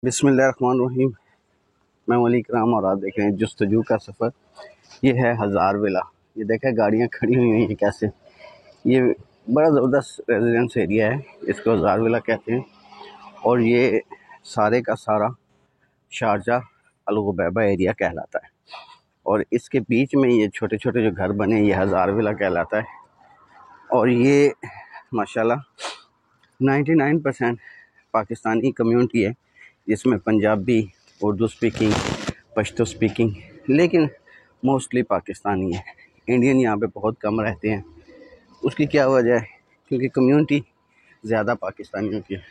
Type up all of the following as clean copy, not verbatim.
بسم اللہ الرحمن الرحیم۔ میں ولی کرام اور آپ دیکھ رہے ہیں جستجو کا سفر۔ یہ ہے ہزار ولا۔ یہ دیکھیں گاڑیاں کھڑی ہوئی ہیں کیسے۔ یہ بڑا زبردست ریزیڈنس ایریا ہے، اس کو ہزار ولا کہتے ہیں، اور یہ سارے کا سارا شارجہ الغبیبہ ایریا کہلاتا ہے، اور اس کے بیچ میں یہ چھوٹے چھوٹے جو گھر بنے یہ ہزار ولا کہلاتا ہے۔ اور یہ ماشاءاللہ 99% پاکستانی کمیونٹی ہے، جس میں پنجابی، اردو سپیکنگ، پشتو سپیکنگ، لیکن موسٹلی پاکستانی ہے۔ انڈین یہاں پہ بہت کم رہتے ہیں۔ اس کی کیا وجہ ہے؟ کیونکہ کمیونٹی زیادہ پاکستانیوں کی ہے،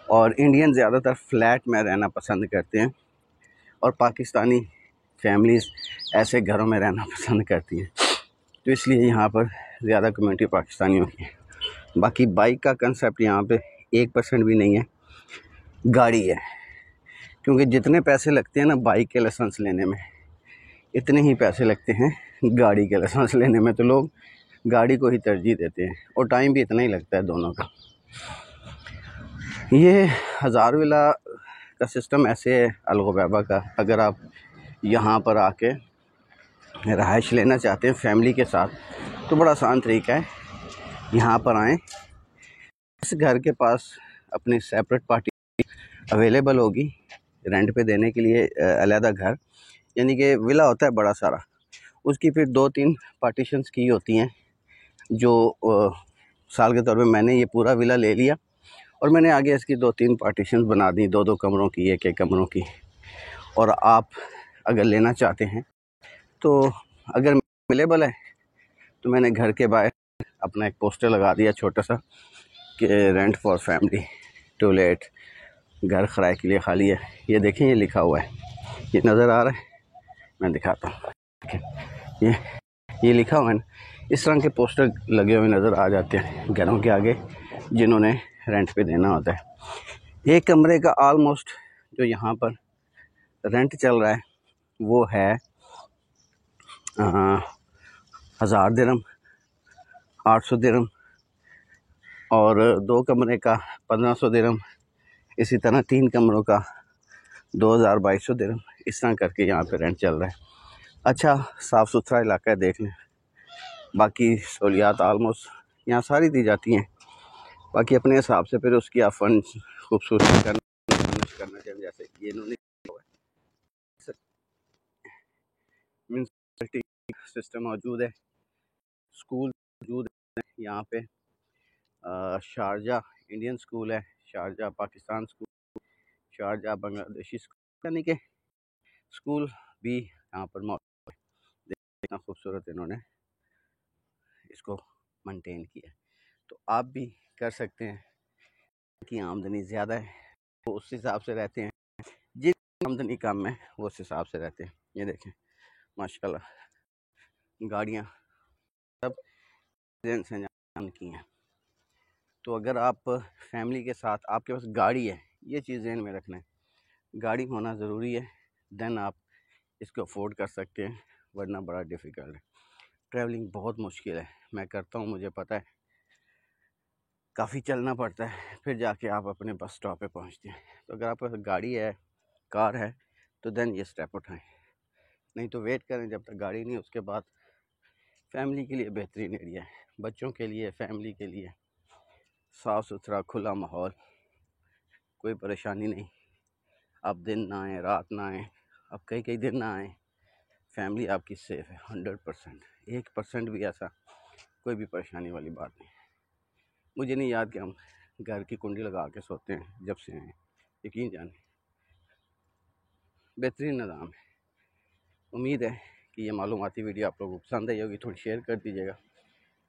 اور انڈین زیادہ تر فلیٹ میں رہنا پسند کرتے ہیں، اور پاکستانی فیملیز ایسے گھروں میں رہنا پسند کرتی ہیں، تو اس لیے یہاں پر زیادہ کمیونٹی پاکستانیوں کی ہے۔ باقی بائک کا کنسیپٹ یہاں پہ 1% بھی نہیں ہے، گاڑی ہے، کیونکہ جتنے پیسے لگتے ہیں نا بائک کے لائسنس لینے میں، اتنے ہی پیسے لگتے ہیں گاڑی کے لائسنس لینے میں، تو لوگ گاڑی کو ہی ترجیح دیتے ہیں، اور ٹائم بھی اتنا ہی لگتا ہے دونوں کا۔ یہ ہزار ولا کا سسٹم ایسے ہے الغبیبہ کا، اگر آپ یہاں پر آ کے رہائش لینا چاہتے ہیں فیملی کے ساتھ تو بڑا آسان طریقہ ہے، یہاں پر آئیں، اس گھر کے پاس اپنی سیپریٹ پارٹی اویلیبل ہوگی رینٹ پہ دینے کے لیے، علیحدہ گھر، یعنی کہ ولا ہوتا ہے بڑا سارا، اس کی پھر 2-3 پارٹیشنز کی ہوتی ہیں، جو مثال کے طور پہ میں نے یہ پورا ولا لے لیا، اور میں نے آگے اس کی 2-3 پارٹیشنز بنا دی، 2 کمروں کی، 1 کمروں کی۔ اور آپ اگر لینا چاہتے ہیں تو اگر اویلیبل ہے تو میں نے گھر کے باہر اپنا ایک پوسٹر لگا دیا چھوٹا سا کہ رینٹ فار فیملی، ٹوائلٹ، گھر کرائے کے لیے خالی ہے۔ یہ دیکھیں، یہ لکھا ہوا ہے، یہ نظر آ رہا ہے، میں دکھاتا ہوں، یہ لکھا ہوا ہے نا، اس طرح کے پوسٹر لگے ہوئے نظر آ جاتے ہیں گھروں کے آگے جنہوں نے رینٹ پہ دینا ہوتا ہے۔ 1 کمرے کا آلموسٹ جو یہاں پر رینٹ چل رہا ہے وہ ہے 1000 درہم، 800 درہم، اور 2 کمرے کا 1500 درہم، اسی طرح 3 کمروں کا 2200 درہم، اس طرح کر کے یہاں پہ رینٹ چل رہا ہے۔ اچھا صاف ستھرا علاقہ ہے، دیکھ لیں، باقی سہولیات آلموسٹ یہاں ساری دی جاتی ہیں، باقی اپنے حساب سے پھر اس کی آپ فن خوبصورتی کرنا چاہیں، جیسے یہ انہوں نے میونسپلٹی سسٹم موجود ہے، اسکول موجود ہے یہاں پہ، شارجہ انڈین اسکول ہے، شارجہ پاکستان اسکول، شارجہ بنگلہ دیشی اسکول، یعنی کہ اسکول بھی یہاں پر موجود ہے۔ اتنا خوبصورت انہوں نے اس کو مینٹین کیا ہے، تو آپ بھی کر سکتے ہیں۔ کی آمدنی زیادہ ہے وہ اس حساب سے رہتے ہیں، جن کی آمدنی کم ہے وہ اس حساب سے رہتے ہیں۔ یہ دیکھیں ماشاءاللہ گاڑیاں سب انسان کی ہیں، تو اگر آپ فیملی کے ساتھ، آپ کے پاس گاڑی ہے، یہ چیز ذہن میں رکھنا ہے، گاڑی ہونا ضروری ہے، دین آپ اس کو افورڈ کر سکتے ہیں، ورنہ بڑا ڈیفیکلٹ ہے، ٹریولنگ بہت مشکل ہے۔ میں کرتا ہوں، مجھے پتہ ہے، کافی چلنا پڑتا ہے، پھر جا کے آپ اپنے بس سٹاپ پہ پہنچتے ہیں۔ تو اگر آپ کے پاس گاڑی ہے، کار ہے، تو دین یہ سٹیپ اٹھائیں، نہیں تو ویٹ کریں جب تک گاڑی نہیں۔ اس کے بعد فیملی کے لیے بہترین ایریا ہے، بچوں کے لیے، فیملی کے لیے، صاف ستھرا کھلا ماحول، کوئی پریشانی نہیں، آپ دن نہ آئیں، رات نہ آئیں، آپ کئی دن نہ آئیں، فیملی آپ کی سیف ہے 100%، 1% بھی ایسا کوئی بھی پریشانی والی بات نہیں۔ مجھے نہیں یاد کہ ہم گھر کی کنڈی لگا کے سوتے ہیں جب سے آئیں، یقین جانیں، بہترین نظام ہے۔ امید ہے کہ یہ معلوماتی ویڈیو آپ لوگوں کو پسند آئی ہوگی، تھوڑی شیئر کر دیجیے گا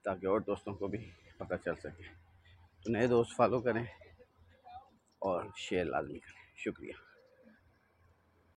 تاکہ اور دوستوں کو بھی پتہ چل سکے، تو نئے دوست فالو کریں اور شیئر لازمی کریں۔ شکریہ۔